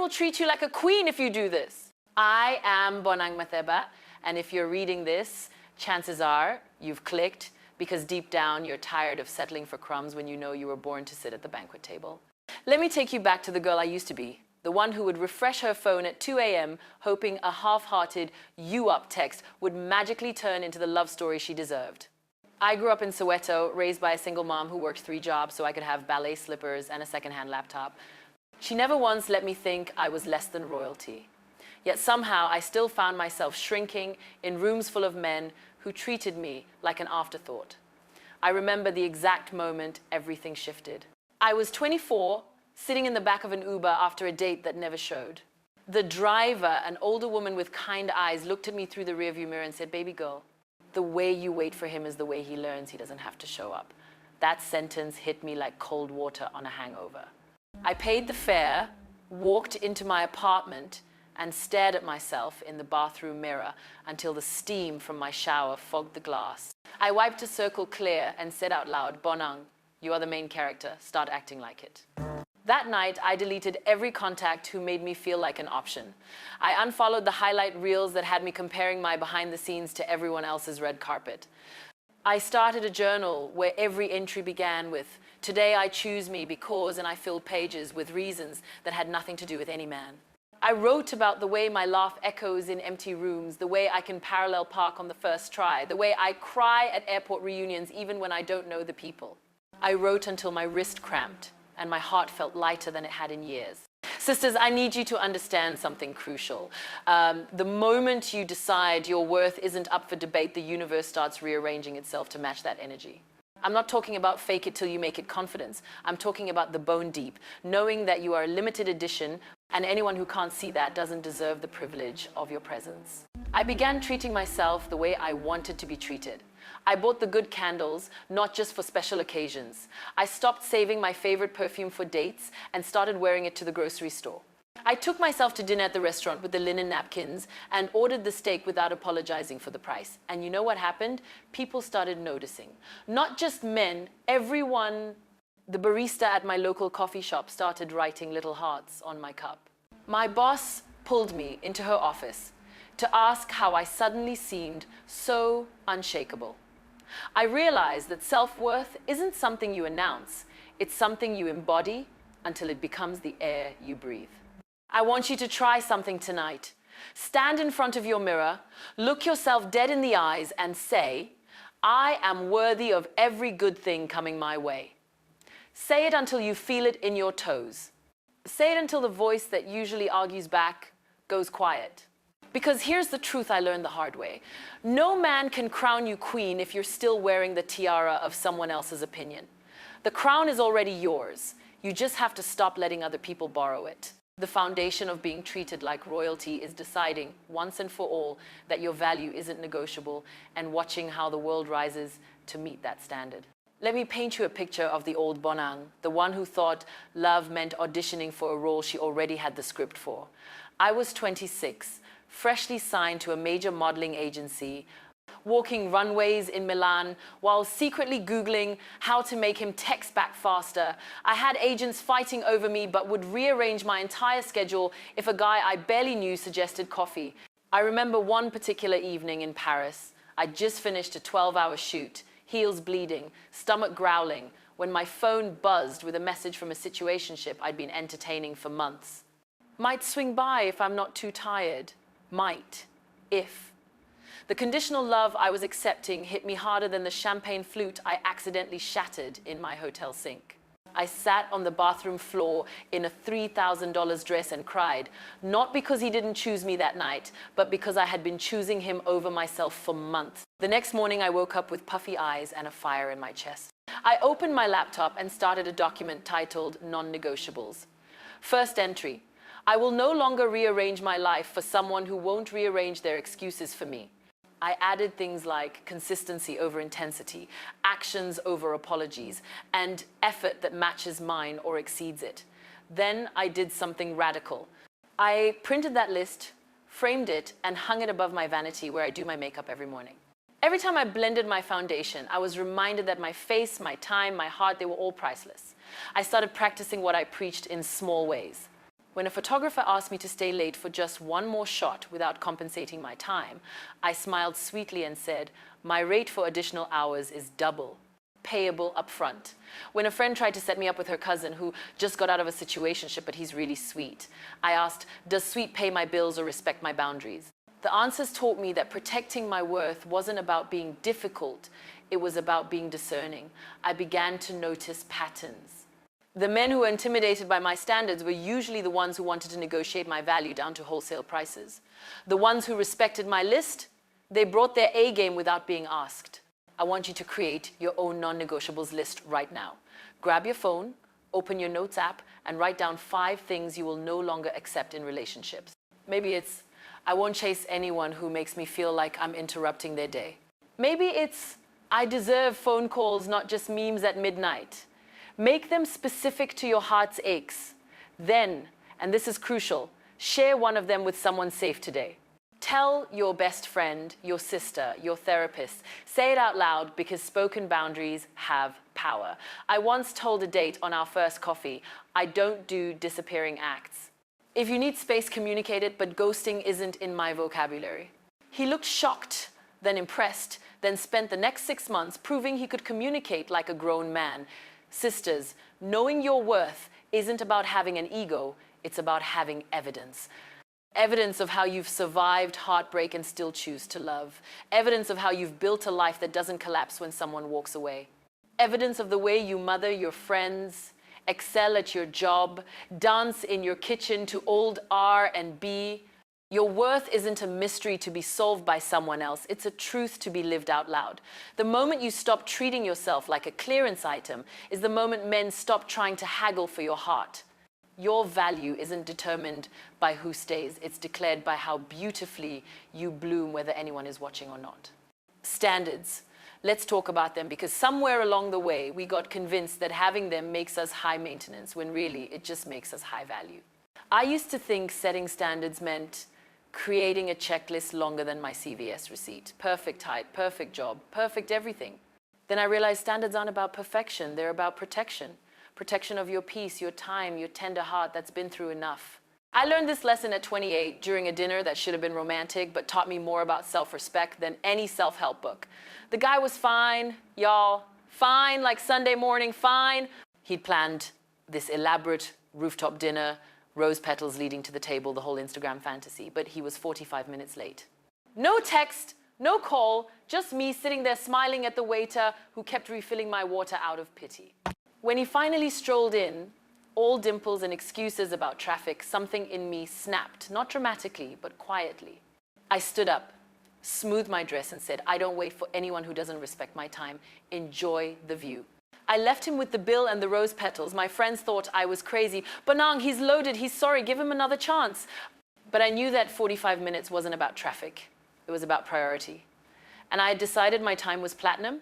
will treat you like a queen if you do this. I am Bonang Matheba, and if you're reading this, chances are you've clicked because deep down you're tired of settling for crumbs when you know you were born to sit at the banquet table. Let me take you back to the girl I used to be, the one who would refresh her phone at 2 a.m. hoping a half-hearted "you up" text would magically turn into the love story she deserved. I grew up in Soweto, raised by a single mom who worked 3 jobs so I could have ballet slippers and a second-hand laptop. She never once let me think I was less than royalty. Yet somehow I still found myself shrinking in rooms full of men who treated me like an afterthought. I remember the exact moment everything shifted. I was 24, sitting in the back of an Uber after a date that never showed. The driver, an older woman with kind eyes, looked at me through the rearview mirror and said, "Baby girl, the way you wait for him is the way he learns he doesn't have to show up." That sentence hit me like cold water on a hangover. I paid the fare, walked into my apartment, and stared at myself in the bathroom mirror until the steam from my shower fogged the glass. I wiped a circle clear and said out loud, "Bonang, you are the main character. Start acting like it." That night, I deleted every contact who made me feel like an option. I unfollowed the highlight reels that had me comparing my behind the scenes to everyone else's red carpet. I started a journal where every entry began with, "Today I choose me because," and I filled pages with reasons that had nothing to do with any man. I wrote about the way my laugh echoes in empty rooms, the way I can parallel park on the first try, the way I cry at airport reunions even when I don't know the people. I wrote until my wrist cramped and my heart felt lighter than it had in years. Sisters, I need you to understand something crucial. The moment you decide your worth isn't up for debate, the universe starts rearranging itself to match that energy. I'm not talking about fake it till you make it confidence. I'm talking about the bone deep, knowing that you are a limited edition, and anyone who can't see that doesn't deserve the privilege of your presence. I began treating myself the way I wanted to be treated. I bought the good candles, not just for special occasions. I stopped saving my favorite perfume for dates and started wearing it to the grocery store. I took myself to dinner at the restaurant with the linen napkins and ordered the steak without apologizing for the price. And you know what happened? People started noticing. Not just men, everyone. The barista at my local coffee shop started writing little hearts on my cup. My boss pulled me into her office to ask how I suddenly seemed so unshakable. I realized that self-worth isn't something you announce. It's something you embody until it becomes the air you breathe. I want you to try something tonight. Stand in front of your mirror, look yourself dead in the eyes and say, "I am worthy of every good thing coming my way." Say it until you feel it in your toes. Say it until the voice that usually argues back goes quiet. Because here's the truth I learned the hard way. No man can crown you queen if you're still wearing the tiara of someone else's opinion. The crown is already yours. You just have to stop letting other people borrow it. The foundation of being treated like royalty is deciding once and for all that your value isn't negotiable and watching how the world rises to meet that standard. Let me paint you a picture of the old Bonang, the one who thought love meant auditioning for a role she already had the script for. I was 26, freshly signed to a major modeling agency, walking runways in Milan while secretly Googling how to make him text back faster. I had agents fighting over me but would rearrange my entire schedule if a guy I barely knew suggested coffee. I remember one particular evening in Paris. I'd just finished a 12-hour shoot, heels bleeding, stomach growling, when my phone buzzed with a message from a situationship I'd been entertaining for months. Might swing by if I'm not too tired. Might. If. The conditional love I was accepting hit me harder than the champagne flute I accidentally shattered in my hotel sink. I sat on the bathroom floor in a $3,000 dress and cried, not because he didn't choose me that night, but because I had been choosing him over myself for months. The next morning I woke up with puffy eyes and a fire in my chest. I opened my laptop and started a document titled Non-Negotiables. First entry: I will no longer rearrange my life for someone who won't rearrange their excuses for me. I added things like consistency over intensity, actions over apologies, and effort that matches mine or exceeds it. Then I did something radical. I printed that list, framed it, and hung it above my vanity where I do my makeup every morning. Every time I blended my foundation, I was reminded that my face, my time, my heart, they were all priceless. I started practicing what I preached in small ways. When a photographer asked me to stay late for just one more shot without compensating my time, I smiled sweetly and said, my rate for additional hours is double, payable upfront. When a friend tried to set me up with her cousin who just got out of a situationship but he's really sweet, I asked, does sweet pay my bills or respect my boundaries? The answers taught me that protecting my worth wasn't about being difficult, it was about being discerning. I began to notice patterns. The men who were intimidated by my standards were usually the ones who wanted to negotiate my value down to wholesale prices. The ones who respected my list, they brought their A game without being asked. I want you to create your own non-negotiables list right now. Grab your phone, open your notes app, and write down 5 things you will no longer accept in relationships. Maybe it's, I won't chase anyone who makes me feel like I'm interrupting their day. Maybe it's, I deserve phone calls, not just memes at midnight. Make them specific to your heart's aches. Then, and this is crucial, share one of them with someone safe today. Tell your best friend, your sister, your therapist. Say it out loud because spoken boundaries have power. I once told a date on our first coffee, I don't do disappearing acts. If you need space, communicate it, but ghosting isn't in my vocabulary. He looked shocked, then impressed, then spent the next 6 months proving he could communicate like a grown man. Sisters, knowing your worth isn't about having an ego, it's about having evidence. Evidence of how you've survived heartbreak and still choose to love. Evidence of how you've built a life that doesn't collapse when someone walks away. Evidence of the way you mother your friends, excel at your job, dance in your kitchen to old R&B. Your worth isn't a mystery to be solved by someone else. It's a truth to be lived out loud. The moment you stop treating yourself like a clearance item is the moment men stop trying to haggle for your heart. Your value isn't determined by who stays. It's declared by how beautifully you bloom, whether anyone is watching or not. Standards. Let's talk about them because somewhere along the way, we got convinced that having them makes us high maintenance when really it just makes us high value. I used to think setting standards meant creating a checklist longer than my CVS receipt. Perfect height, perfect job, perfect everything. Then I realized standards aren't about perfection, they're about protection. Protection of your peace, your time, your tender heart that's been through enough. I learned this lesson at 28 during a dinner that should have been romantic but taught me more about self-respect than any self-help book. The guy was fine, y'all, fine like Sunday morning, fine. He'd planned this elaborate rooftop dinner, rose petals leading to the table, the whole Instagram fantasy, but he was 45 minutes late. No text, no call, just me sitting there smiling at the waiter who kept refilling my water out of pity. When he finally strolled in, all dimples and excuses about traffic, something in me snapped, not dramatically, but quietly. I stood up, smoothed my dress and said, I don't wait for anyone who doesn't respect my time. Enjoy the view. I left him with the bill and the rose petals. My friends thought I was crazy. Bonang, he's loaded, he's sorry, give him another chance. But I knew that 45 minutes wasn't about traffic. It was about priority. And I had decided my time was platinum.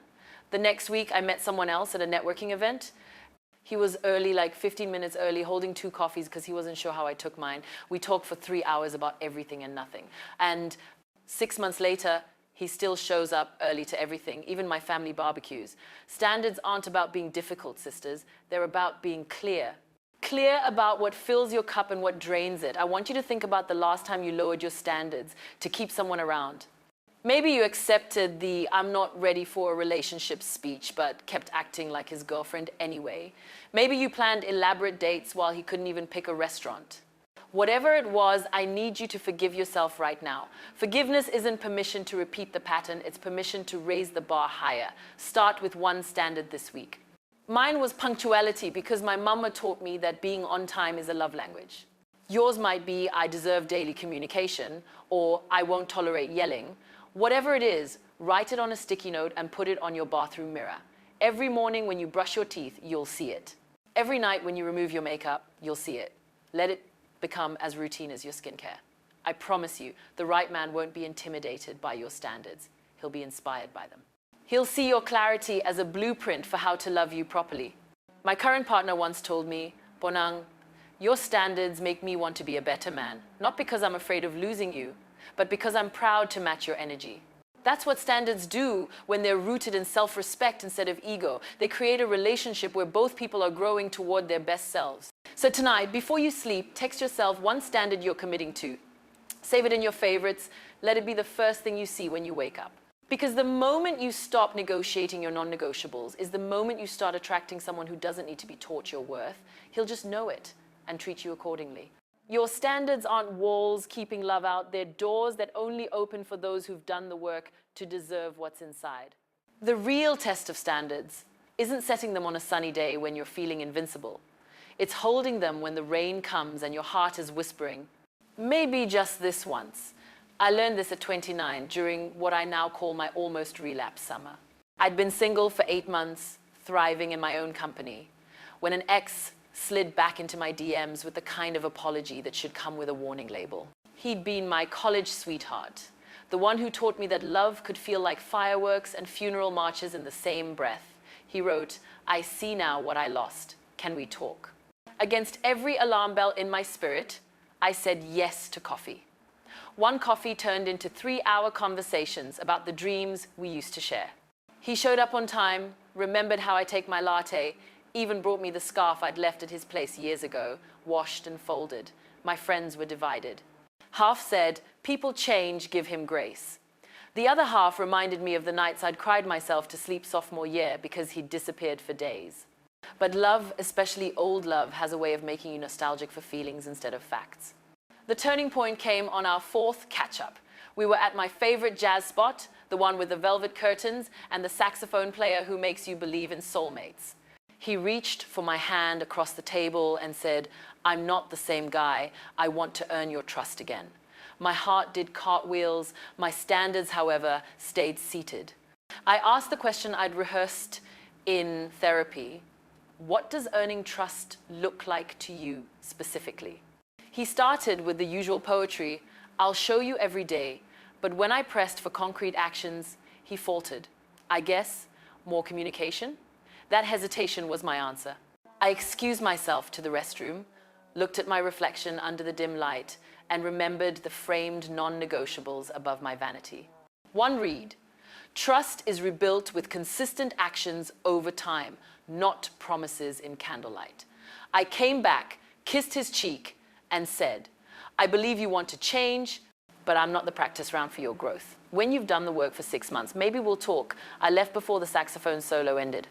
The next week, I met someone else at a networking event. He was early, like 15 minutes early, holding 2 coffees because he wasn't sure how I took mine. We talked for 3 hours about everything and nothing. And 6 months later, he still shows up early to everything, even my family barbecues. Standards aren't about being difficult, sisters. They're about being clear. Clear about what fills your cup and what drains it. I want you to think about the last time you lowered your standards to keep someone around. Maybe you accepted the I'm not ready for a relationship speech, but kept acting like his girlfriend anyway. Maybe you planned elaborate dates while he couldn't even pick a restaurant. Whatever it was, I need you to forgive yourself right now. Forgiveness isn't permission to repeat the pattern, it's permission to raise the bar higher. Start with one standard this week. Mine was punctuality because my mama taught me that being on time is a love language. Yours might be I deserve daily communication or I won't tolerate yelling. Whatever it is, write it on a sticky note and put it on your bathroom mirror. Every morning when you brush your teeth, you'll see it. Every night when you remove your makeup, you'll see it. Let it become as routine as your skincare. I promise you, the right man won't be intimidated by your standards. He'll be inspired by them. He'll see your clarity as a blueprint for how to love you properly. My current partner once told me, Bonang, your standards make me want to be a better man, not because I'm afraid of losing you, but because I'm proud to match your energy. That's what standards do when they're rooted in self-respect instead of ego. They create a relationship where both people are growing toward their best selves. So tonight, before you sleep, text yourself one standard you're committing to. Save it in your favorites. Let it be the first thing you see when you wake up. Because the moment you stop negotiating your non-negotiables is the moment you start attracting someone who doesn't need to be taught your worth. He'll just know it and treat you accordingly. Your standards aren't walls keeping love out. They're doors that only open for those who've done the work to deserve what's inside. The real test of standards isn't setting them on a sunny day when you're feeling invincible. It's holding them when the rain comes and your heart is whispering, maybe just this once. I learned this at 29 during what I now call my almost relapse summer. I'd been single for 8 months, thriving in my own company, when an ex slid back into my DMs with the kind of apology that should come with a warning label. He'd been my college sweetheart, the one who taught me that love could feel like fireworks and funeral marches in the same breath. He wrote, "I see now what I lost. Can we talk?" Against every alarm bell in my spirit, I said yes to coffee. One coffee turned into 3-hour conversations about the dreams we used to share. He showed up on time, remembered how I take my latte, even brought me the scarf I'd left at his place years ago, washed and folded. My friends were divided. Half said, people change, give him grace. The other half reminded me of the nights I'd cried myself to sleep sophomore year because he'd disappeared for days. But love, especially old love, has a way of making you nostalgic for feelings instead of facts. The turning point came on our 4th catch-up. We were at my favorite jazz spot, the one with the velvet curtains and the saxophone player who makes you believe in soulmates. He reached for my hand across the table and said, "I'm not the same guy. I want to earn your trust again." My heart did cartwheels. My standards, however, stayed seated. I asked the question I'd rehearsed in therapy. What does earning trust look like to you specifically? He started with the usual poetry, "I'll show you every day," but when I pressed for concrete actions, he faltered. I guess more communication? That hesitation was my answer. I excused myself to the restroom, looked at my reflection under the dim light, and remembered the framed non-negotiables above my vanity. One read, "Trust is rebuilt with consistent actions over time, not promises in candlelight." I came back, kissed his cheek, and said, "I believe you want to change, but I'm not the practice round for your growth. When you've done the work for 6 months, maybe we'll talk." I left before the saxophone solo ended.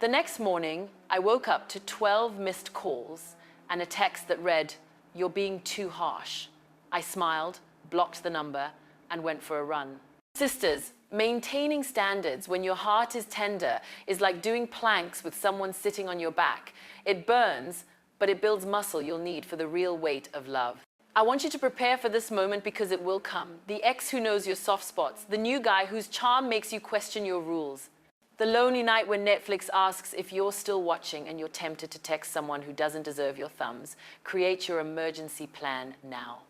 The next morning, I woke up to 12 missed calls and a text that read, "You're being too harsh." I smiled, blocked the number, and went for a run. Sisters, maintaining standards when your heart is tender is like doing planks with someone sitting on your back. It burns, but it builds muscle you'll need for the real weight of love. I want you to prepare for this moment because it will come. The ex who knows your soft spots, the new guy whose charm makes you question your rules. The lonely night when Netflix asks if you're still watching and you're tempted to text someone who doesn't deserve your thumbs. Create your emergency plan now.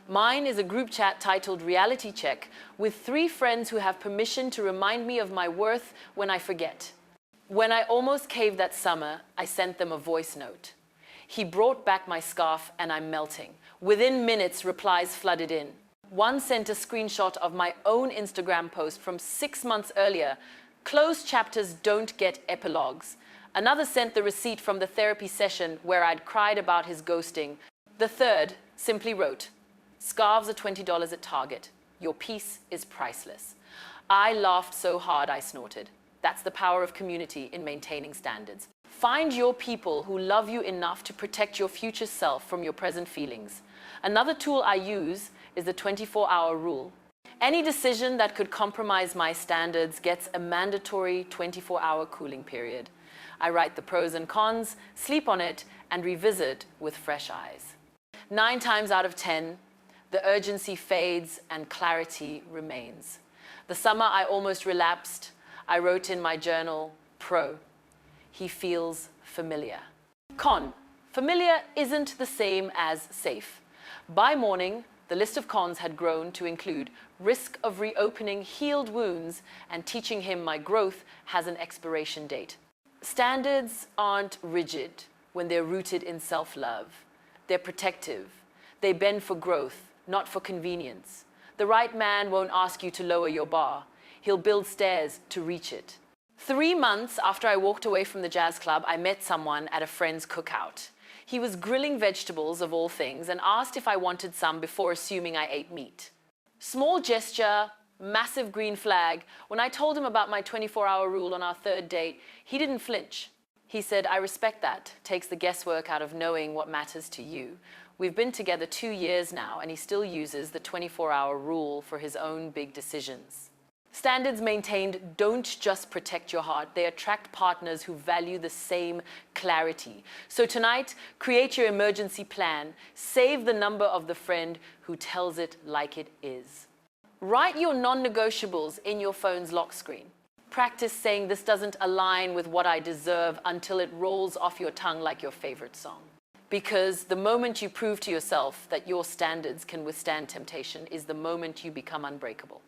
Mine is a group chat titled Reality Check with 3 friends who have permission to remind me of my worth when I forget. When I almost caved that summer, I sent them a voice note. He brought back my scarf and I'm melting. Within minutes, replies flooded in. One sent a screenshot of my own Instagram post from 6 months earlier. "Closed chapters don't get epilogues." Another sent the receipt from the therapy session where I'd cried about his ghosting. The third simply wrote, "Scarves are $20 at Target. Your piece is priceless." I laughed so hard I snorted. That's the power of community in maintaining standards. Find your people who love you enough to protect your future self from your present feelings. Another tool I use is the 24-hour rule. Any decision that could compromise my standards gets a mandatory 24-hour cooling period. I write the pros and cons, sleep on it, and revisit with fresh eyes. 9 times out of 10, the urgency fades and clarity remains. The summer I almost relapsed, I wrote in my journal, pro. He feels familiar. Con. Familiar isn't the same as safe. By morning, the list of cons had grown to include risk of reopening healed wounds and teaching him my growth has an expiration date. Standards aren't rigid when they're rooted in self-love. They're protective. They bend for growth, not for convenience. The right man won't ask you to lower your bar. He'll build stairs to reach it. 3 months after I walked away from the jazz club, I met someone at a friend's cookout. He was grilling vegetables, of all things, and asked if I wanted some before assuming I ate meat. Small gesture, massive green flag. When I told him about my 24-hour rule on our third date, he didn't flinch. He said, "I respect that. Takes the guesswork out of knowing what matters to you." We've been together 2 years now, and he still uses the 24-hour rule for his own big decisions. Standards maintained don't just protect your heart, they attract partners who value the same clarity. So tonight, create your emergency plan. Save the number of the friend who tells it like it is. Write your non-negotiables in your phone's lock screen. Practice saying this doesn't align with what I deserve until it rolls off your tongue like your favorite song. Because the moment you prove to yourself that your standards can withstand temptation is the moment you become unbreakable.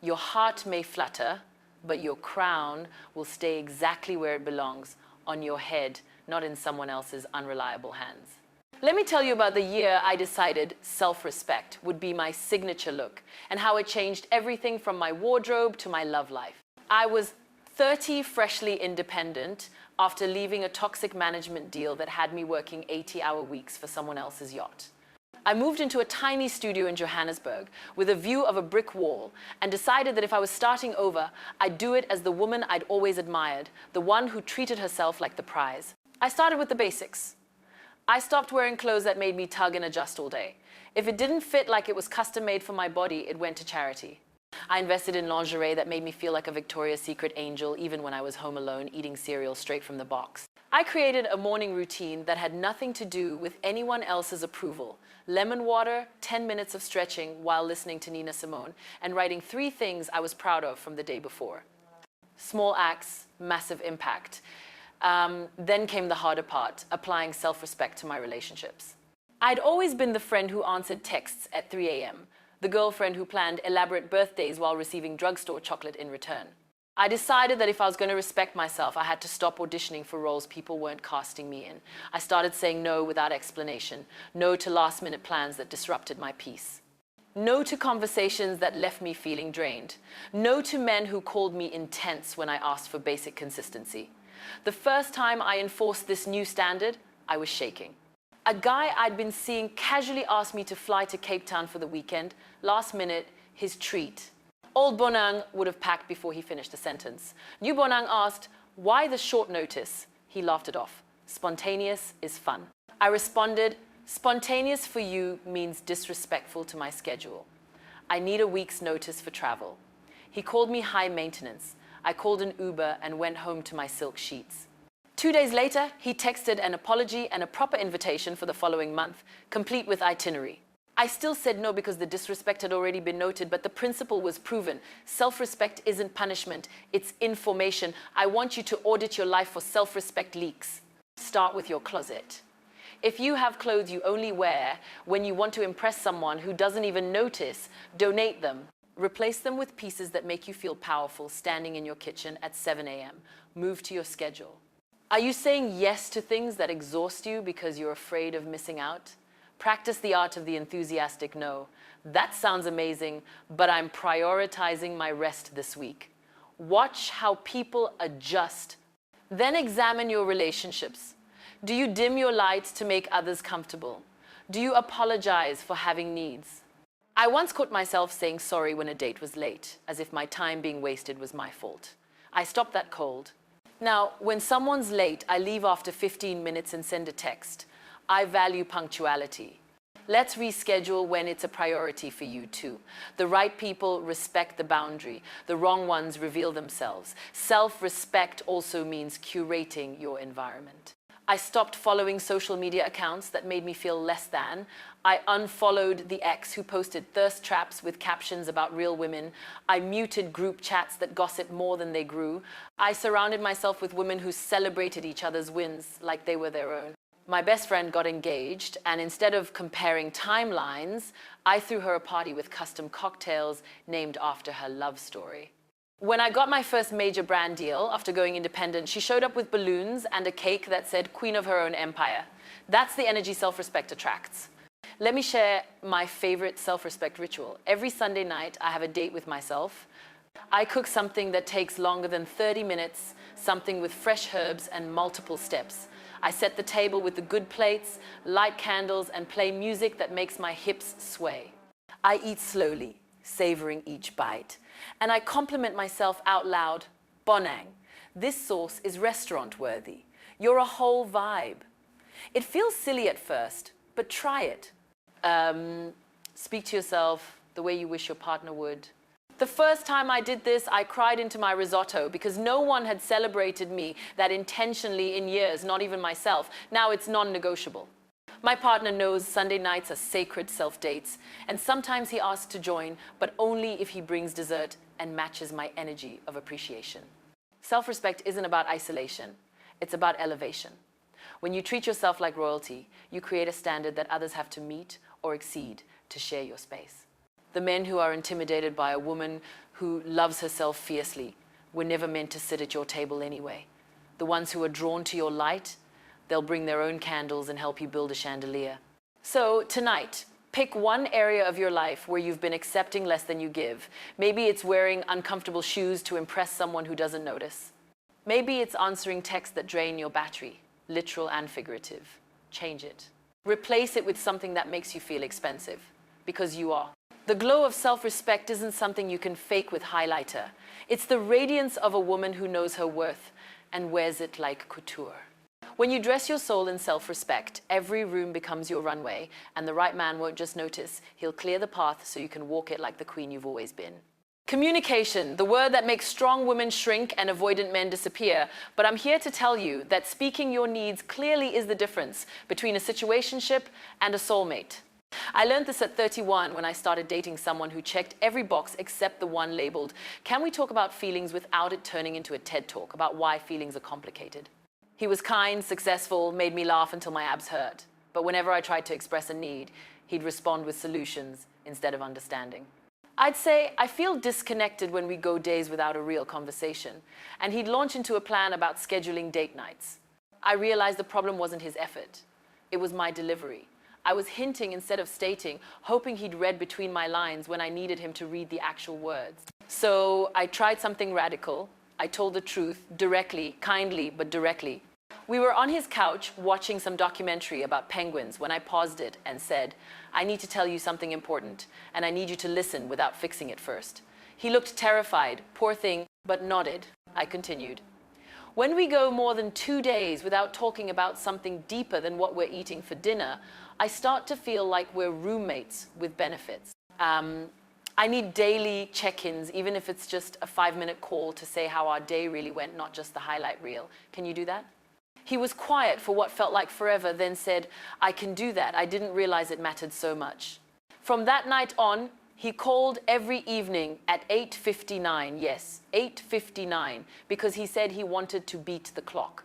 Your heart may flutter, but your crown will stay exactly where it belongs, on your head, not in someone else's unreliable hands. Let me tell you about the year I decided self-respect would be my signature look and how it changed everything from my wardrobe to my love life. I was 30, freshly independent, after leaving a toxic management deal that had me working 80-hour weeks for someone else's yacht. I moved into a tiny studio in Johannesburg with a view of a brick wall and decided that if I was starting over, I'd do it as the woman I'd always admired, the one who treated herself like the prize. I started with the basics. I stopped wearing clothes that made me tug and adjust all day. If it didn't fit like it was custom made for my body, it went to charity. I invested in lingerie that made me feel like a Victoria's Secret angel even when I was home alone eating cereal straight from the box. I created a morning routine that had nothing to do with anyone else's approval. Lemon water, 10 minutes of stretching while listening to Nina Simone, and writing 3 things I was proud of from the day before. Small acts, massive impact. Then came the harder part, applying self-respect to my relationships. I'd always been the friend who answered texts at 3 a.m., the girlfriend who planned elaborate birthdays while receiving drugstore chocolate in return. I decided that if I was going to respect myself, I had to stop auditioning for roles people weren't casting me in. I started saying no without explanation, no to last-minute plans that disrupted my peace. No to conversations that left me feeling drained. No to men who called me intense when I asked for basic consistency. The first time I enforced this new standard, I was shaking. A guy I'd been seeing casually asked me to fly to Cape Town for the weekend. Last minute, his treat. Old Bonang would have packed before he finished the sentence. New Bonang asked, "Why the short notice?" He laughed it off. Spontaneous is fun. I responded, "Spontaneous for you means disrespectful to my schedule. I need a week's notice for travel." He called me high maintenance. I called an Uber and went home to my silk sheets. 2 days later, he texted an apology and a proper invitation for the following month, complete with itinerary. I still said no because the disrespect had already been noted, but the principle was proven. Self-respect isn't punishment, it's information. I want you to audit your life for self-respect leaks. Start with your closet. If you have clothes you only wear when you want to impress someone who doesn't even notice, donate them. Replace them with pieces that make you feel powerful standing in your kitchen at 7 a.m. Move to your schedule. Are you saying yes to things that exhaust you because you're afraid of missing out? Practice the art of the enthusiastic no. That sounds amazing, but I'm prioritizing my rest this week. Watch how people adjust. Then examine your relationships. Do you dim your lights to make others comfortable? Do you apologize for having needs? I once caught myself saying sorry when a date was late, as if my time being wasted was my fault. I stopped that cold. Now, when someone's late, I leave after 15 minutes and send a text. I value punctuality. Let's reschedule when it's a priority for you too. The right people respect the boundary. The wrong ones reveal themselves. Self-respect also means curating your environment. I stopped following social media accounts that made me feel less than. I unfollowed the ex who posted thirst traps with captions about real women. I muted group chats that gossiped more than they grew. I surrounded myself with women who celebrated each other's wins like they were their own. My best friend got engaged, and instead of comparing timelines, I threw her a party with custom cocktails named after her love story. When I got my first major brand deal after going independent, she showed up with balloons and a cake that said Queen of her own empire. That's the energy self-respect attracts. Let me share my favorite self-respect ritual. Every Sunday night, I have a date with myself. I cook something that takes longer than 30 minutes, something with fresh herbs and multiple steps. I set the table with the good plates, light candles, and play music that makes my hips sway. I eat slowly, savoring each bite, and I compliment myself out loud, Bonang, this sauce is restaurant-worthy. You're a whole vibe. It feels silly at first, but try it. Speak to yourself the way you wish your partner would. The first time I did this, I cried into my risotto because no one had celebrated me that intentionally in years, not even myself. Now it's non-negotiable. My partner knows Sunday nights are sacred self-dates, and sometimes he asks to join, but only if he brings dessert and matches my energy of appreciation. Self-respect isn't about isolation, it's about elevation. When you treat yourself like royalty, you create a standard that others have to meet or exceed to share your space. The men who are intimidated by a woman who loves herself fiercely were never meant to sit at your table anyway. The ones who are drawn to your light, they'll bring their own candles and help you build a chandelier. So tonight, pick one area of your life where you've been accepting less than you give. Maybe it's wearing uncomfortable shoes to impress someone who doesn't notice. Maybe it's answering texts that drain your battery, literal and figurative. Change it. Replace it with something that makes you feel expensive, because you are. The glow of self-respect isn't something you can fake with highlighter. It's the radiance of a woman who knows her worth and wears it like couture. When you dress your soul in self-respect, every room becomes your runway, and the right man won't just notice, he'll clear the path so you can walk it like the queen you've always been. Communication, the word that makes strong women shrink and avoidant men disappear. But I'm here to tell you that speaking your needs clearly is the difference between a situationship and a soulmate. I learned this at 31 when I started dating someone who checked every box except the one labeled, "Can we talk about feelings without it turning into a TED talk about why feelings are complicated?" He was kind, successful, made me laugh until my abs hurt. But whenever I tried to express a need, he'd respond with solutions instead of understanding. I'd say, I feel disconnected when we go days without a real conversation. And he'd launch into a plan about scheduling date nights. I realized the problem wasn't his effort. It was my delivery. I was hinting instead of stating, hoping he'd read between my lines when I needed him to read the actual words. So I tried something radical. I told the truth, directly, kindly, but directly. We were on his couch watching some documentary about penguins when I paused it and said, "I need to tell you something important, and I need you to listen without fixing it first." He looked terrified, poor thing, but nodded. I continued. When we go more than 2 days without talking about something deeper than what we're eating for dinner, I start to feel like we're roommates with benefits. I need daily check-ins, even if it's just a 5-minute call to say how our day really went, not just the highlight reel. Can you do that? He was quiet for what felt like forever, then said, "I can do that. I didn't realize it mattered so much." From that night on, he called every evening at 8:59, yes, 8:59, because he said he wanted to beat the clock.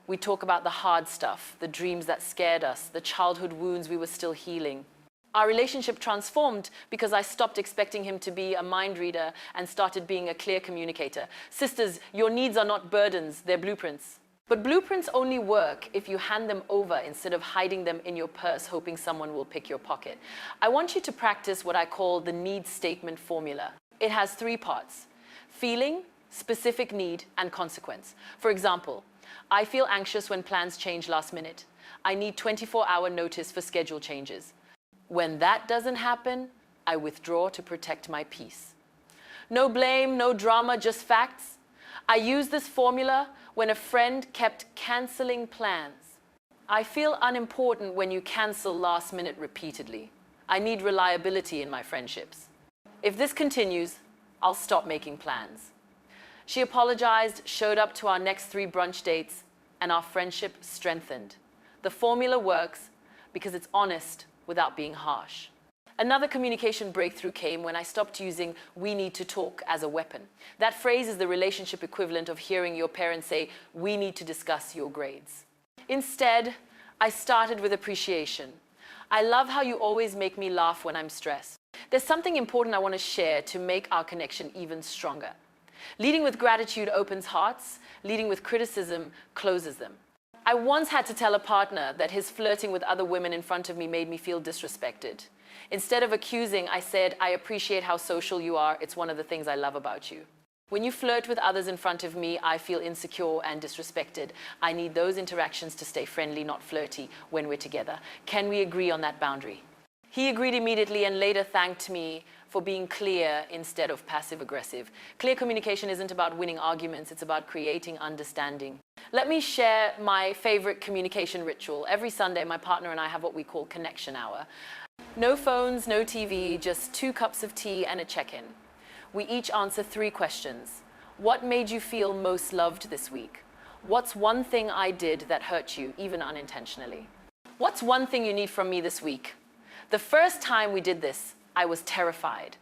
We talk about the hard stuff, the dreams that scared us, the childhood wounds we were still healing. Our relationship transformed because I stopped expecting him to be a mind reader and started being a clear communicator. Sisters, your needs are not burdens, they're blueprints. But blueprints only work if you hand them over instead of hiding them in your purse, hoping someone will pick your pocket. I want you to practice what I call the need statement formula. It has 3 parts: feeling, specific need, and consequence. For example, I feel anxious when plans change last minute. I need 24-hour notice for schedule changes. When that doesn't happen, I withdraw to protect my peace. No blame, no drama, just facts. I use this formula when a friend kept canceling plans. I feel unimportant when you cancel last minute repeatedly. I need reliability in my friendships. If this continues, I'll stop making plans. She apologized, showed up to our next 3 brunch dates, and our friendship strengthened. The formula works because it's honest without being harsh. Another communication breakthrough came when I stopped using "we need to talk" as a weapon. That phrase is the relationship equivalent of hearing your parents say, "we need to discuss your grades." Instead, I started with appreciation. I love how you always make me laugh when I'm stressed. There's something important I want to share to make our connection even stronger. Leading with gratitude opens hearts. Leading with criticism closes them. I once had to tell a partner that his flirting with other women in front of me made me feel disrespected. Instead of accusing, I said, "I appreciate how social you are. It's one of the things I love about you." When you flirt with others in front of me, I feel insecure and disrespected. I need those interactions to stay friendly, not flirty, when we're together. Can we agree on that boundary? He agreed immediately and later thanked me for being clear instead of passive-aggressive. Clear communication isn't about winning arguments, it's about creating understanding. Let me share my favorite communication ritual. Every Sunday, my partner and I have what we call connection hour. No phones, no TV, just 2 cups of tea and a check-in. We each answer 3 questions. What made you feel most loved this week? What's one thing I did that hurt you, even unintentionally? What's one thing you need from me this week? The first time we did this, I was terrified.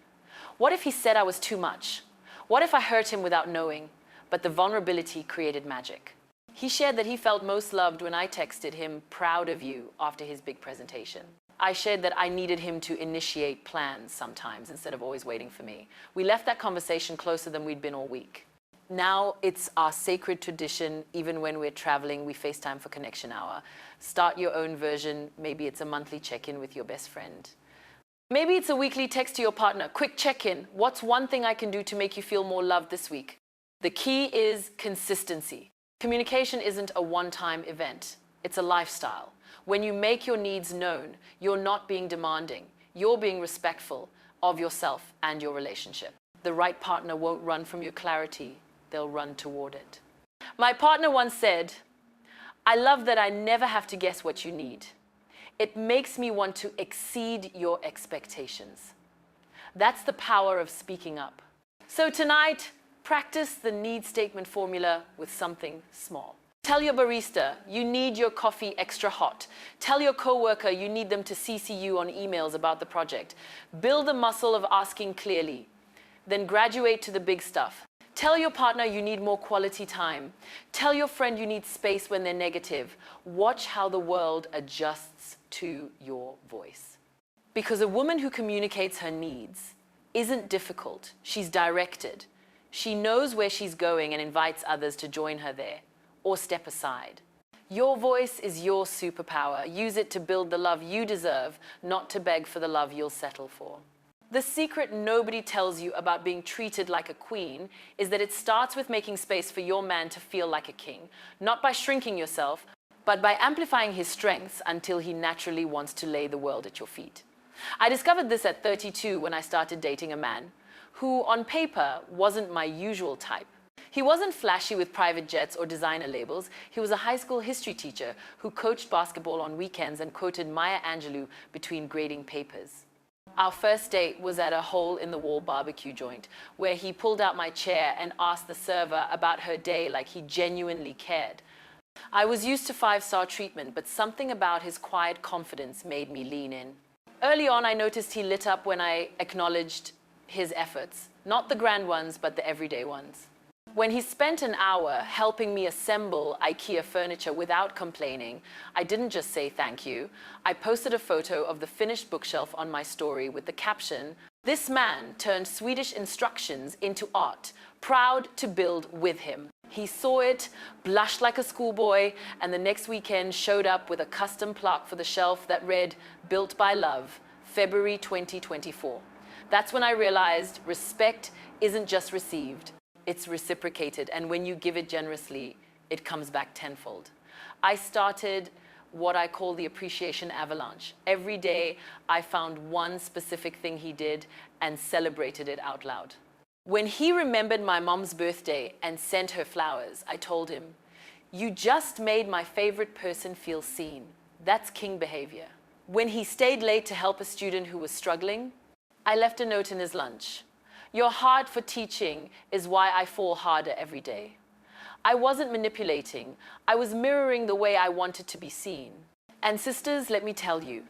What if he said I was too much? What if I hurt him without knowing? But the vulnerability created magic. He shared that he felt most loved when I texted him, "Proud of you," after his big presentation. I shared that I needed him to initiate plans sometimes instead of always waiting for me. We left that conversation closer than we'd been all week. Now it's our sacred tradition. Even when we're traveling, we FaceTime for connection hour. Start your own version. Maybe it's a monthly check-in with your best friend. Maybe it's a weekly text to your partner. Quick check-in. What's one thing I can do to make you feel more loved this week? The key is consistency. Communication isn't a one-time event. It's a lifestyle. When you make your needs known, you're not being demanding. You're being respectful of yourself and your relationship. The right partner won't run from your clarity. They'll run toward it. My partner once said, "I love that I never have to guess what you need. It makes me want to exceed your expectations." That's the power of speaking up. So tonight, practice the need statement formula with something small. Tell your barista you need your coffee extra hot. Tell your coworker you need them to CC you on emails about the project. Build the muscle of asking clearly. Then graduate to the big stuff. Tell your partner you need more quality time. Tell your friend you need space when they're negative. Watch how the world adjusts to your voice. Because a woman who communicates her needs isn't difficult. She's directed. She knows where she's going and invites others to join her there or step aside. Your voice is your superpower. Use it to build the love you deserve, not to beg for the love you'll settle for. The secret nobody tells you about being treated like a queen is that it starts with making space for your man to feel like a king, not by shrinking yourself, but by amplifying his strengths until he naturally wants to lay the world at your feet. I discovered this at 32 when I started dating a man who, on paper, wasn't my usual type. He wasn't flashy with private jets or designer labels. He was a high school history teacher who coached basketball on weekends and quoted Maya Angelou between grading papers. Our first date was at a hole-in-the-wall barbecue joint where he pulled out my chair and asked the server about her day like he genuinely cared. I was used to 5-star treatment, but something about his quiet confidence made me lean in. Early on, I noticed he lit up when I acknowledged his efforts, not the grand ones, but the everyday ones. When he spent an hour helping me assemble IKEA furniture without complaining, I didn't just say thank you. I posted a photo of the finished bookshelf on my story with the caption, "This man turned Swedish instructions into art, proud to build with him." He saw it, blushed like a schoolboy, and the next weekend showed up with a custom plaque for the shelf that read, "Built by Love, February 2024. That's when I realized respect isn't just received. It's reciprocated, and when you give it generously, it comes back tenfold. I started what I call the appreciation avalanche. Every day, I found one specific thing he did and celebrated it out loud. When he remembered my mom's birthday and sent her flowers, I told him, "You just made my favorite person feel seen." That's king behavior. When he stayed late to help a student who was struggling, I left a note in his lunch. "Your heart for teaching is why I fall harder every day." I wasn't manipulating. I was mirroring the way I wanted to be seen. And sisters, let me tell you,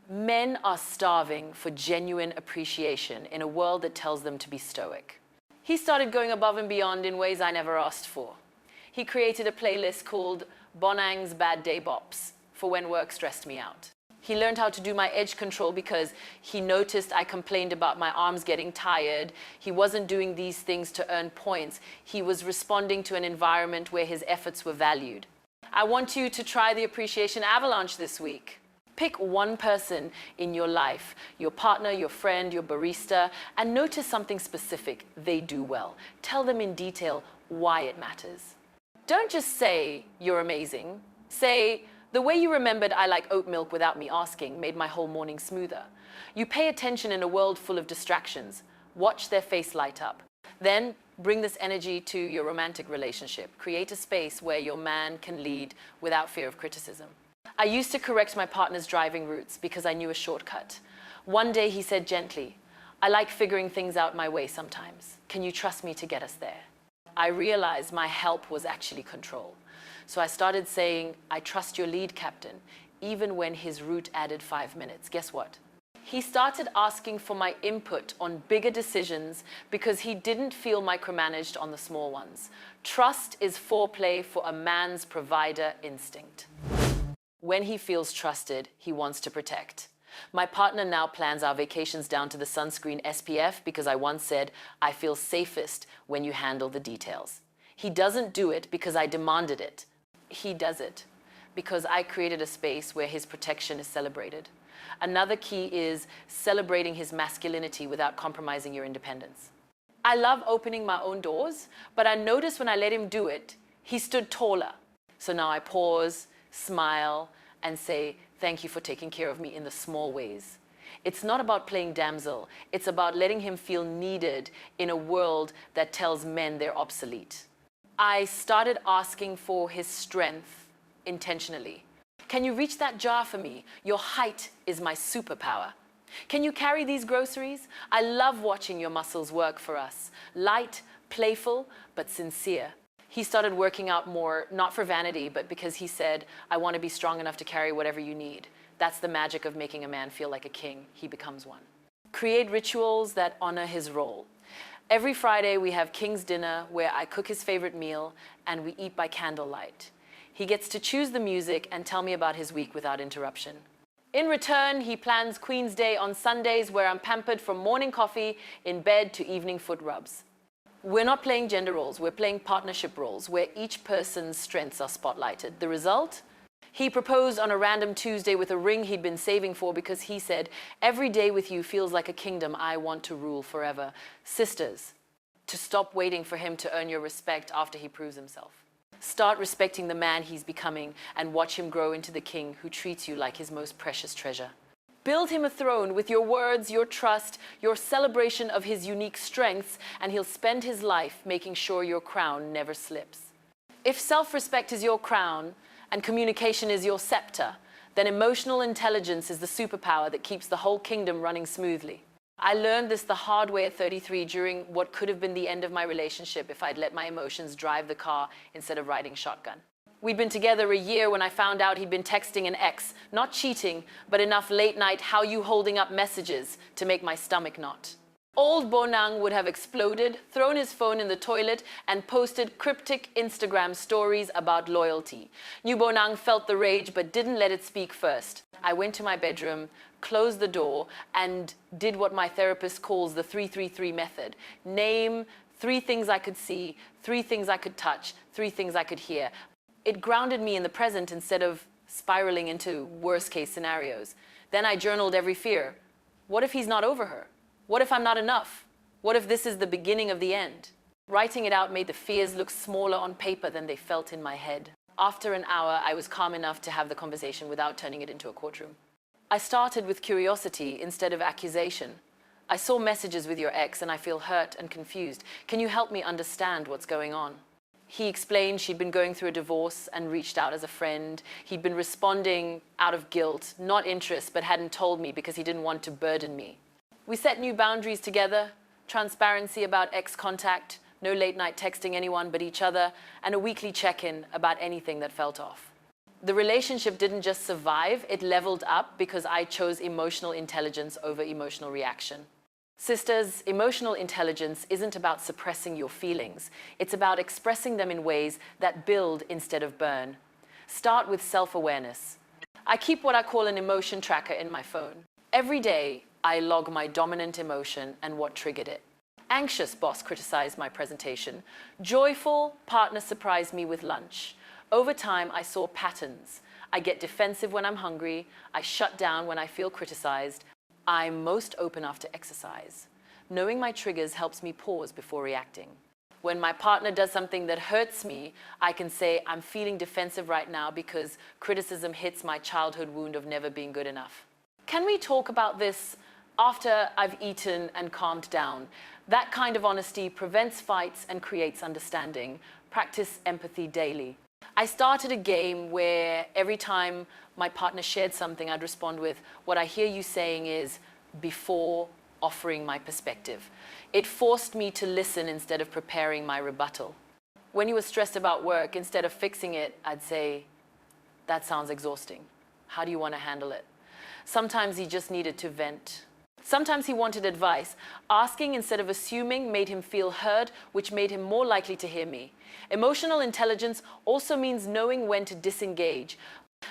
men are starving for genuine appreciation in a world that tells them to be stoic. He started going above and beyond in ways I never asked for. He created a playlist called Bonang's Bad Day Bops for when work stressed me out. He learned how to do my edge control because he noticed I complained about my arms getting tired. He wasn't doing these things to earn points. He was responding to an environment where his efforts were valued. I want you to try the appreciation avalanche this week. Pick one person in your life, your partner, your friend, your barista, and notice something specific they do well. Tell them in detail why it matters. Don't just say, "You're amazing." Say, "The way you remembered I like oat milk without me asking made my whole morning smoother." You pay attention in a world full of distractions. Watch their face light up. Then bring this energy to your romantic relationship. Create a space where your man can lead without fear of criticism. I used to correct my partner's driving routes because I knew a shortcut. One day he said gently, "I like figuring things out my way sometimes. Can you trust me to get us there?" I realized my help was actually control. So I started saying, "I trust your lead, Captain," even when his route added 5 minutes. Guess what? He started asking for my input on bigger decisions because he didn't feel micromanaged on the small ones. Trust is foreplay for a man's provider instinct. When he feels trusted, he wants to protect. My partner now plans our vacations down to the sunscreen SPF because I once said, "I feel safest when you handle the details." He doesn't do it because I demanded it. He does it because I created a space where his protection is celebrated. Another key is celebrating his masculinity without compromising your independence. I love opening my own doors, but I noticed when I let him do it, he stood taller. So now I pause, smile, and say, "Thank you for taking care of me in the small ways." It's not about playing damsel. It's about letting him feel needed in a world that tells men they're obsolete. I started asking for his strength intentionally. "Can you reach that jar for me? Your height is my superpower." "Can you carry these groceries? I love watching your muscles work for us." Light, playful, but sincere. He started working out more, not for vanity, but because he said, "I want to be strong enough to carry whatever you need." That's the magic of making a man feel like a king. He becomes one. Create rituals that honor his role. Every Friday we have King's dinner where I cook his favorite meal and we eat by candlelight. He gets to choose the music and tell me about his week without interruption. In return, he plans Queen's Day on Sundays where I'm pampered from morning coffee in bed to evening foot rubs. We're not playing gender roles, we're playing partnership roles where each person's strengths are spotlighted. The result? He proposed on a random Tuesday with a ring he'd been saving for because he said, "Every day with you feels like a kingdom I want to rule forever." Sisters, to stop waiting for him to earn your respect after he proves himself. Start respecting the man he's becoming and watch him grow into the king who treats you like his most precious treasure. Build him a throne with your words, your trust, your celebration of his unique strengths, and he'll spend his life making sure your crown never slips. If self-respect is your crown and communication is your scepter, then emotional intelligence is the superpower that keeps the whole kingdom running smoothly. I learned this the hard way at 33 during what could have been the end of my relationship if I'd let my emotions drive the car instead of riding shotgun. We'd been together a year when I found out he'd been texting an ex, not cheating, but enough late night "how you holding up" messages to make my stomach knot. Old Bonang would have exploded, thrown his phone in the toilet, and posted cryptic Instagram stories about loyalty. New Bonang felt the rage but didn't let it speak first. I went to my bedroom, closed the door, and did what my therapist calls the 3-3-3 method. Name 3 things I could see, 3 things I could touch, 3 things I could hear. It grounded me in the present instead of spiraling into worst-case scenarios. Then I journaled every fear. What if he's not over her? What if I'm not enough? What if this is the beginning of the end? Writing it out made the fears look smaller on paper than they felt in my head. After an hour, I was calm enough to have the conversation without turning it into a courtroom. I started with curiosity instead of accusation. I saw messages with your ex and I feel hurt and confused. Can you help me understand what's going on? He explained she'd been going through a divorce and reached out as a friend. He'd been responding out of guilt, not interest, but hadn't told me because he didn't want to burden me. We set new boundaries together, transparency about ex contact, no late night texting anyone but each other, and a weekly check-in about anything that felt off. The relationship didn't just survive, it leveled up because I chose emotional intelligence over emotional reaction. Sisters, emotional intelligence isn't about suppressing your feelings. It's about expressing them in ways that build instead of burn. Start with self-awareness. I keep what I call an emotion tracker in my phone. Every day, I log my dominant emotion and what triggered it. Anxious, boss criticized my presentation. Joyful, partner surprised me with lunch. Over time, I saw patterns. I get defensive when I'm hungry. I shut down when I feel criticized. I'm most open after exercise. Knowing my triggers helps me pause before reacting. When my partner does something that hurts me, I can say, I'm feeling defensive right now because criticism hits my childhood wound of never being good enough. Can we talk about this after I've eaten and calmed down? That kind of honesty prevents fights and creates understanding. Practice empathy daily. I started a game where every time my partner shared something, I'd respond with, what I hear you saying is, before offering my perspective. It forced me to listen instead of preparing my rebuttal. When he was stressed about work, instead of fixing it, I'd say, that sounds exhausting. How do you want to handle it? Sometimes he just needed to vent. Sometimes he wanted advice. Asking instead of assuming made him feel heard, which made him more likely to hear me. Emotional intelligence also means knowing when to disengage.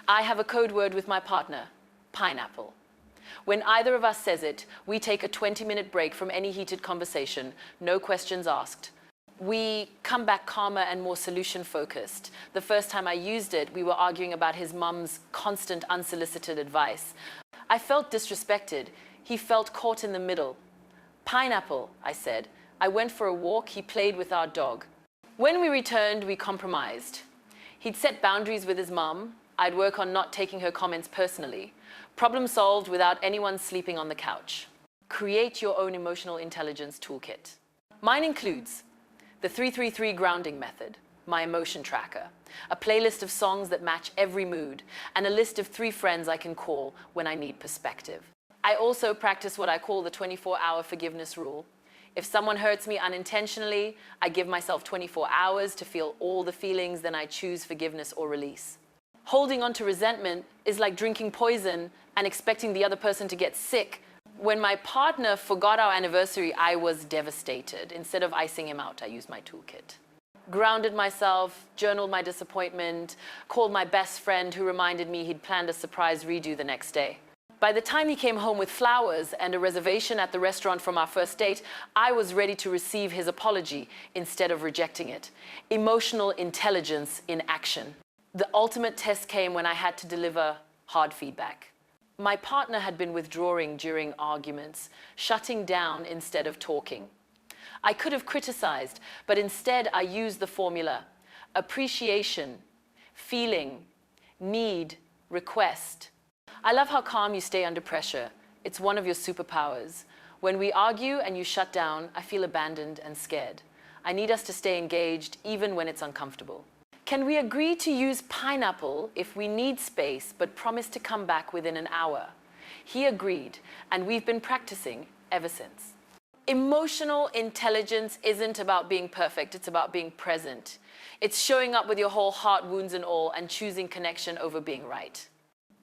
I have a code word with my partner, pineapple. When either of us says it, we take a 20-minute break from any heated conversation, no questions asked. We come back calmer and more solution-focused. The first time I used it, we were arguing about his mum's constant unsolicited advice. I felt disrespected. He felt caught in the middle. Pineapple, I said. I went for a walk. He played with our dog. When we returned, we compromised. He'd set boundaries with his mum. I'd work on not taking her comments personally. Problem solved without anyone sleeping on the couch. Create your own emotional intelligence toolkit. Mine includes the 333 grounding method, my emotion tracker, a playlist of songs that match every mood, and a list of 3 friends I can call when I need perspective. I also practice what I call the 24-hour forgiveness rule. If someone hurts me unintentionally, I give myself 24 hours to feel all the feelings, then I choose forgiveness or release. Holding on to resentment is like drinking poison and expecting the other person to get sick. When my partner forgot our anniversary, I was devastated. Instead of icing him out, I used my toolkit. Grounded myself, journaled my disappointment, called my best friend who reminded me he'd planned a surprise redo the next day. By the time he came home with flowers and a reservation at the restaurant from our first date, I was ready to receive his apology instead of rejecting it. Emotional intelligence in action. The ultimate test came when I had to deliver hard feedback. My partner had been withdrawing during arguments, shutting down instead of talking. I could have criticized, but instead I used the formula: appreciation, feeling, need, request. I love how calm you stay under pressure. It's one of your superpowers. When we argue and you shut down, I feel abandoned and scared. I need us to stay engaged even when it's uncomfortable. Can we agree to use pineapple if we need space but promise to come back within an hour? He agreed, and we've been practicing ever since. Emotional intelligence isn't about being perfect, it's about being present. It's showing up with your whole heart, wounds and all, and choosing connection over being right.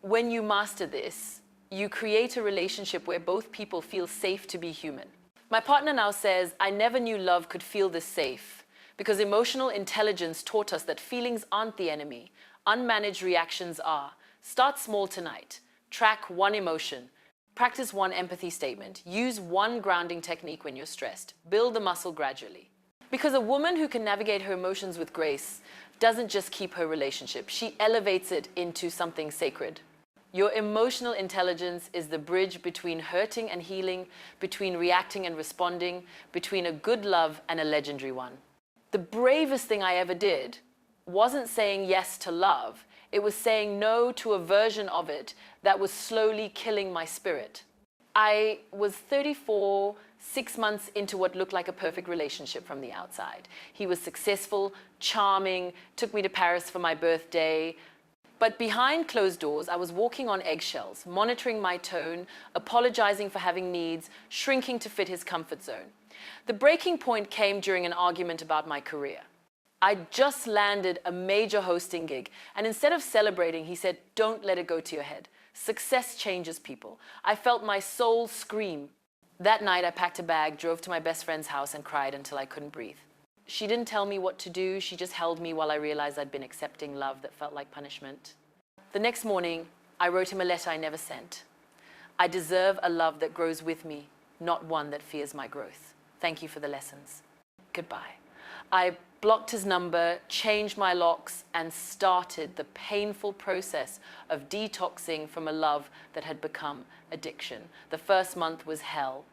When you master this, you create a relationship where both people feel safe to be human. My partner now says, I never knew love could feel this safe. Because emotional intelligence taught us that feelings aren't the enemy. Unmanaged reactions are. Start small tonight. Track 1 emotion. Practice 1 empathy statement. Use 1 grounding technique when you're stressed. Build the muscle gradually. Because a woman who can navigate her emotions with grace doesn't just keep her relationship. She elevates it into something sacred. Your emotional intelligence is the bridge between hurting and healing, between reacting and responding, between a good love and a legendary one. The bravest thing I ever did wasn't saying yes to love. It was saying no to a version of it that was slowly killing my spirit. I was 34, 6 months into what looked like a perfect relationship from the outside. He was successful, charming, took me to Paris for my birthday. But behind closed doors, I was walking on eggshells, monitoring my tone, apologizing for having needs, shrinking to fit his comfort zone. The breaking point came during an argument about my career. I'd just landed a major hosting gig, and instead of celebrating, he said, don't let it go to your head. Success changes people. I felt my soul scream. That night, I packed a bag, drove to my best friend's house, and cried until I couldn't breathe. She didn't tell me what to do. She just held me while I realized I'd been accepting love that felt like punishment. The next morning, I wrote him a letter I never sent. I deserve a love that grows with me, not one that fears my growth. Thank you for the lessons. Goodbye. I blocked his number, changed my locks, and started the painful process of detoxing from a love that had become addiction. The first month was hell.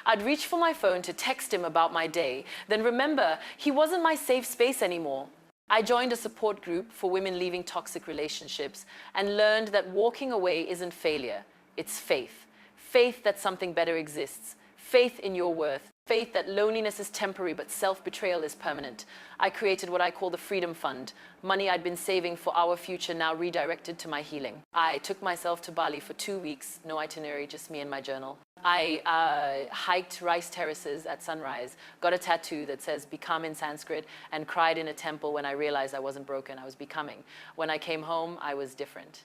I'd reach for my phone to text him about my day, then remember, he wasn't my safe space anymore. I joined a support group for women leaving toxic relationships and learned that walking away isn't failure, it's faith. Faith that something better exists. Faith in your worth. Faith that loneliness is temporary but self-betrayal is permanent. I created what I call the Freedom Fund, money I'd been saving for our future now redirected to my healing. I took myself to Bali for 2 weeks, no itinerary, just me and my journal. I hiked rice terraces at sunrise, got a tattoo that says "Become" in Sanskrit, and cried in a temple when I realized I wasn't broken, I was becoming. When I came home, I was different.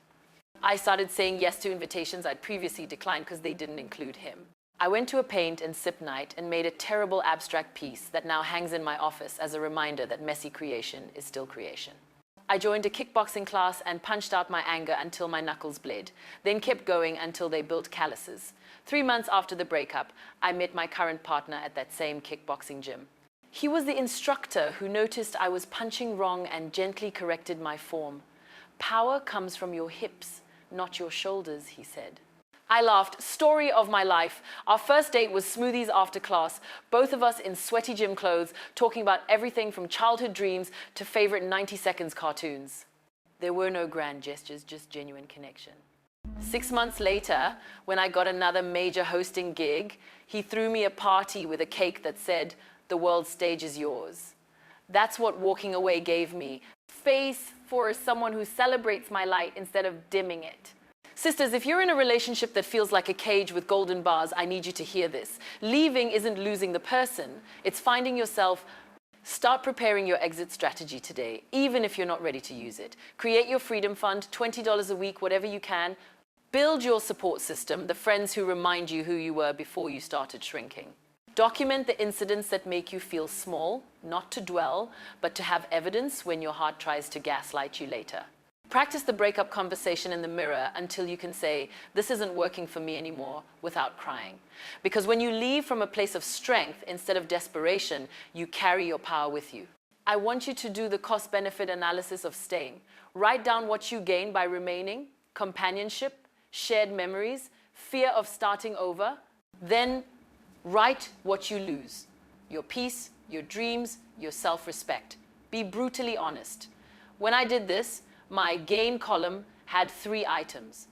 I started saying yes to invitations I'd previously declined because they didn't include him. I went to a paint and sip night and made a terrible abstract piece that now hangs in my office as a reminder that messy creation is still creation. I joined a kickboxing class and punched out my anger until my knuckles bled, then kept going until they built calluses. 3 months after the breakup, I met my current partner at that same kickboxing gym. He was the instructor who noticed I was punching wrong and gently corrected my form. Power comes from your hips, not your shoulders, he said. I laughed. Story of my life. Our first date was smoothies after class, both of us in sweaty gym clothes, talking about everything from childhood dreams to favorite 90 Seconds cartoons. There were no grand gestures, just genuine connection. 6 months later, when I got another major hosting gig, he threw me a party with a cake that said, "The world stage is yours." That's what walking away gave me. Space for someone who celebrates my light instead of dimming it. Sisters, if you're in a relationship that feels like a cage with golden bars, I need you to hear this. Leaving isn't losing the person. It's finding yourself. Start preparing your exit strategy today, even if you're not ready to use it. Create your Freedom Fund, $20 a week, whatever you can. Build your support system, the friends who remind you who you were before you started shrinking. Document the incidents that make you feel small, not to dwell, but to have evidence when your heart tries to gaslight you later. Practice the breakup conversation in the mirror until you can say, "This isn't working for me anymore," without crying. Because when you leave from a place of strength instead of desperation, you carry your power with you. I want you to do the cost-benefit analysis of staying. Write down what you gain by remaining, companionship, shared memories, fear of starting over. Then write what you lose: your peace, your dreams, your self-respect. Be brutally honest. When I did this, my gain column had 3 items.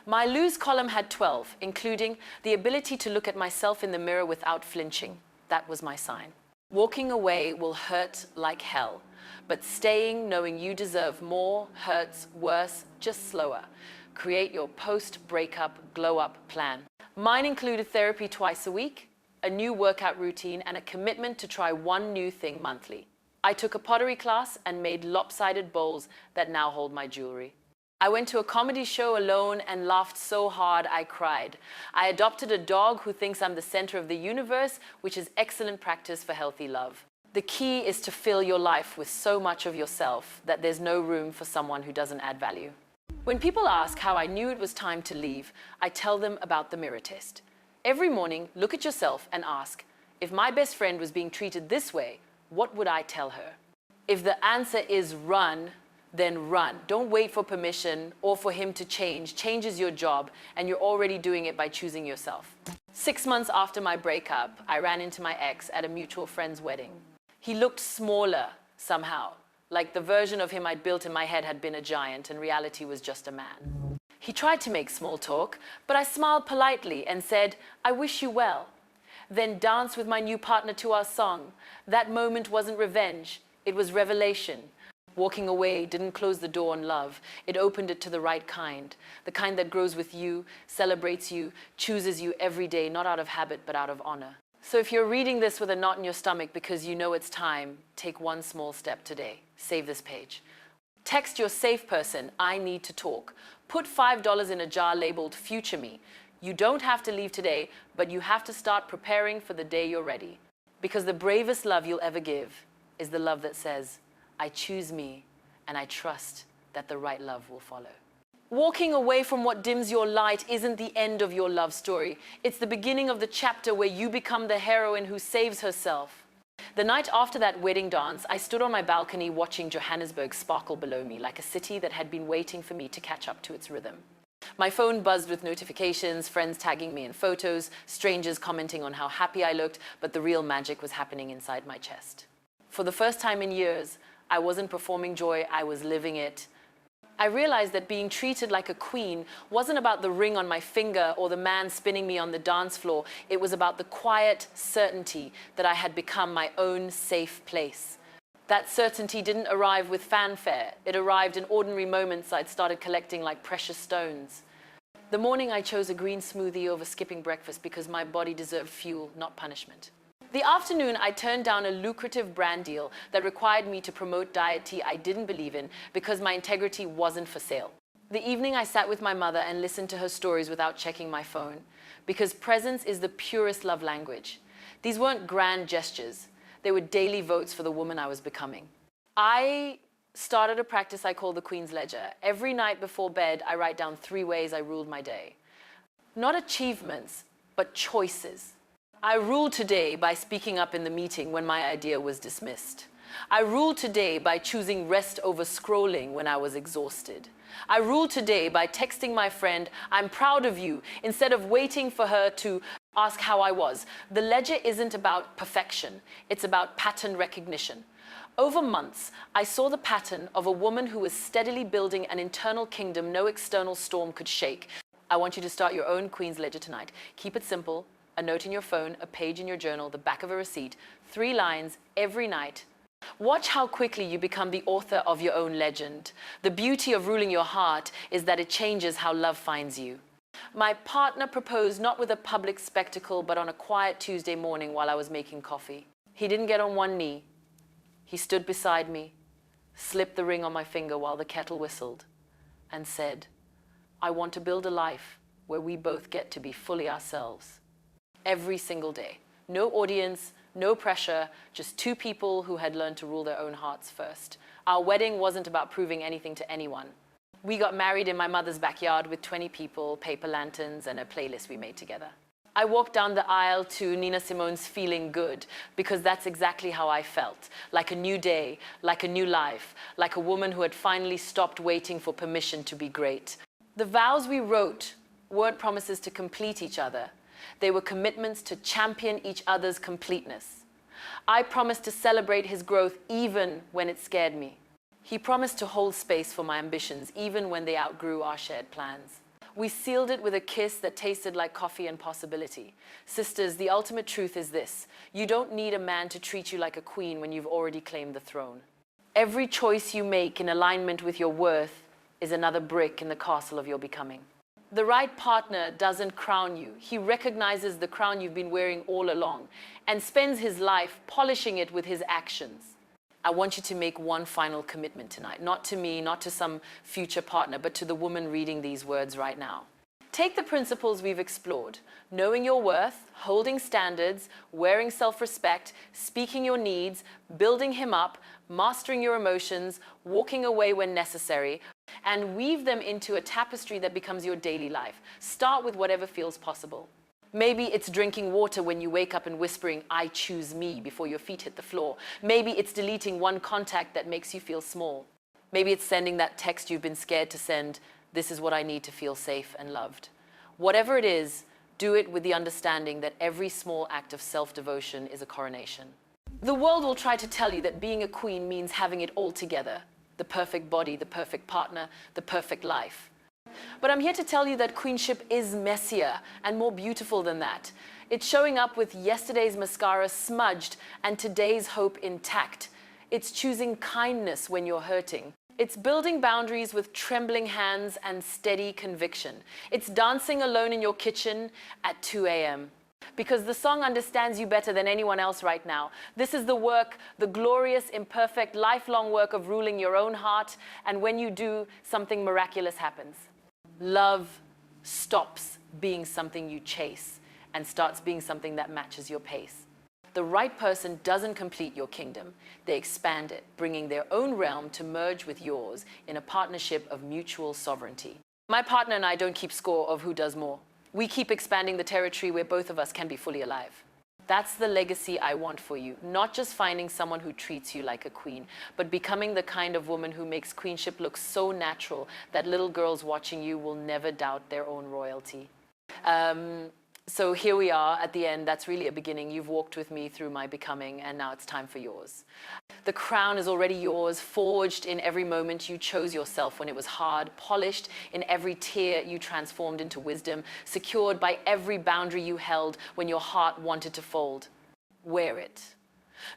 My lose column had 12, including the ability to look at myself in the mirror without flinching. That was my sign. Walking away will hurt like hell, but staying knowing you deserve more hurts worse, just slower. Create your post-breakup glow-up plan. Mine included therapy twice a week, a new workout routine, and a commitment to try one new thing monthly. I took a pottery class and made lopsided bowls that now hold my jewelry. I went to a comedy show alone and laughed so hard I cried. I adopted a dog who thinks I'm the center of the universe, which is excellent practice for healthy love. The key is to fill your life with so much of yourself that there's no room for someone who doesn't add value. When people ask how I knew it was time to leave, I tell them about the mirror test. Every morning, look at yourself and ask, if my best friend was being treated this way, what would I tell her? If the answer is run, then run. Don't wait for permission or for him to change. Change is your job, and you're already doing it by choosing yourself. 6 months after my breakup, I ran into my ex at a mutual friend's wedding. He looked smaller somehow, like the version of him I'd built in my head had been a giant and reality was just a man. He tried to make small talk, but I smiled politely and said, "I wish you well." Then danced with my new partner to our song. That moment wasn't revenge, it was revelation. Walking away didn't close the door on love. It opened it to the right kind. The kind that grows with you, celebrates you, chooses you every day, not out of habit, but out of honor. So if you're reading this with a knot in your stomach because you know it's time, take one small step today. Save this page. Text your safe person, "I need to talk." Put $5 in a jar labeled "Future Me." You don't have to leave today, but you have to start preparing for the day you're ready. Because the bravest love you'll ever give is the love that says, "I choose me, and I trust that the right love will follow." Walking away from what dims your light isn't the end of your love story. It's the beginning of the chapter where you become the heroine who saves herself. The night after that wedding dance, I stood on my balcony watching Johannesburg sparkle below me like a city that had been waiting for me to catch up to its rhythm. My phone buzzed with notifications, friends tagging me in photos, strangers commenting on how happy I looked, but the real magic was happening inside my chest. For the first time in years, I wasn't performing joy, I was living it. I realized that being treated like a queen wasn't about the ring on my finger or the man spinning me on the dance floor. It was about the quiet certainty that I had become my own safe place. That certainty didn't arrive with fanfare. It arrived in ordinary moments I'd started collecting like precious stones. The morning I chose a green smoothie over skipping breakfast because my body deserved fuel, not punishment. The afternoon, I turned down a lucrative brand deal that required me to promote diet tea I didn't believe in because my integrity wasn't for sale. The evening, I sat with my mother and listened to her stories without checking my phone, because presence is the purest love language. These weren't grand gestures. They were daily votes for the woman I was becoming. I started a practice I call the Queen's Ledger. Every night before bed, I write down 3 ways I ruled my day. Not achievements, but choices. I ruled today by speaking up in the meeting when my idea was dismissed. I ruled today by choosing rest over scrolling when I was exhausted. I ruled today by texting my friend, "I'm proud of you," instead of waiting for her to ask how I was. The ledger isn't about perfection. It's about pattern recognition. Over months, I saw the pattern of a woman who was steadily building an internal kingdom no external storm could shake. I want you to start your own Queen's Ledger tonight. Keep it simple. A note in your phone, a page in your journal, the back of a receipt, 3 lines every night. Watch how quickly you become the author of your own legend. The beauty of ruling your heart is that it changes how love finds you. My partner proposed not with a public spectacle, but on a quiet Tuesday morning while I was making coffee. He didn't get on one knee. He stood beside me, slipped the ring on my finger while the kettle whistled, and said, "I want to build a life where we both get to be fully ourselves." Every single day. No audience, no pressure, just 2 people who had learned to rule their own hearts first. Our wedding wasn't about proving anything to anyone. We got married in my mother's backyard with 20 people, paper lanterns, and a playlist we made together. I walked down the aisle to Nina Simone's "Feeling Good" because that's exactly how I felt. Like a new day, like a new life, like a woman who had finally stopped waiting for permission to be great. The vows we wrote weren't promises to complete each other. They were commitments to champion each other's completeness. I promised to celebrate his growth even when it scared me. He promised to hold space for my ambitions even when they outgrew our shared plans. We sealed it with a kiss that tasted like coffee and possibility. Sisters, the ultimate truth is this: you don't need a man to treat you like a queen when you've already claimed the throne. Every choice you make in alignment with your worth is another brick in the castle of your becoming. The right partner doesn't crown you. He recognizes the crown you've been wearing all along and spends his life polishing it with his actions. I want you to make one final commitment tonight, not to me, not to some future partner, but to the woman reading these words right now. Take the principles we've explored: knowing your worth, holding standards, wearing self-respect, speaking your needs, building him up, mastering your emotions, walking away when necessary, and weave them into a tapestry that becomes your daily life. Start with whatever feels possible. Maybe it's drinking water when you wake up and whispering, "I choose me," before your feet hit the floor. Maybe it's deleting one contact that makes you feel small. Maybe it's sending that text you've been scared to send, "This is what I need to feel safe and loved." Whatever it is, do it with the understanding that every small act of self-devotion is a coronation. The world will try to tell you that being a queen means having it all together: the perfect body, the perfect partner, the perfect life. But I'm here to tell you that queenship is messier and more beautiful than that. It's showing up with yesterday's mascara smudged and today's hope intact. It's choosing kindness when you're hurting. It's building boundaries with trembling hands and steady conviction. It's dancing alone in your kitchen at 2 a.m. because the song understands you better than anyone else right now. This is the work, the glorious, imperfect, lifelong work of ruling your own heart, and when you do, something miraculous happens. Love stops being something you chase and starts being something that matches your pace. The right person doesn't complete your kingdom. They expand it, bringing their own realm to merge with yours in a partnership of mutual sovereignty. My partner and I don't keep score of who does more. We keep expanding the territory where both of us can be fully alive. That's the legacy I want for you. Not just finding someone who treats you like a queen, but becoming the kind of woman who makes queenship look so natural that little girls watching you will never doubt their own royalty. So here we are at the end. That's really a beginning. You've walked with me through my becoming, and now it's time for yours. The crown is already yours, forged in every moment you chose yourself when it was hard, polished in every tear you transformed into wisdom, secured by every boundary you held when your heart wanted to fold. Wear it.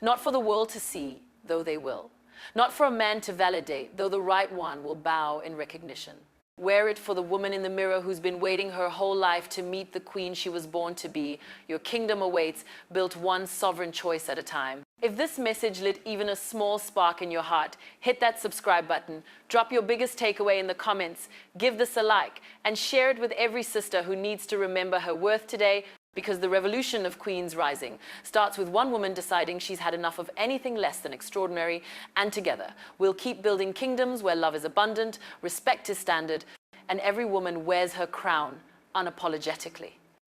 Not for the world to see, though they will. Not for a man to validate, though the right one will bow in recognition. Wear it for the woman in the mirror who's been waiting her whole life to meet the queen she was born to be. Your kingdom awaits, built one sovereign choice at a time. If this message lit even a small spark in your heart, hit that subscribe button, drop your biggest takeaway in the comments, give this a like, and share it with every sister who needs to remember her worth today, because the revolution of queens rising starts with one woman deciding she's had enough of anything less than extraordinary, and together we'll keep building kingdoms where love is abundant, respect is standard, and every woman wears her crown unapologetically.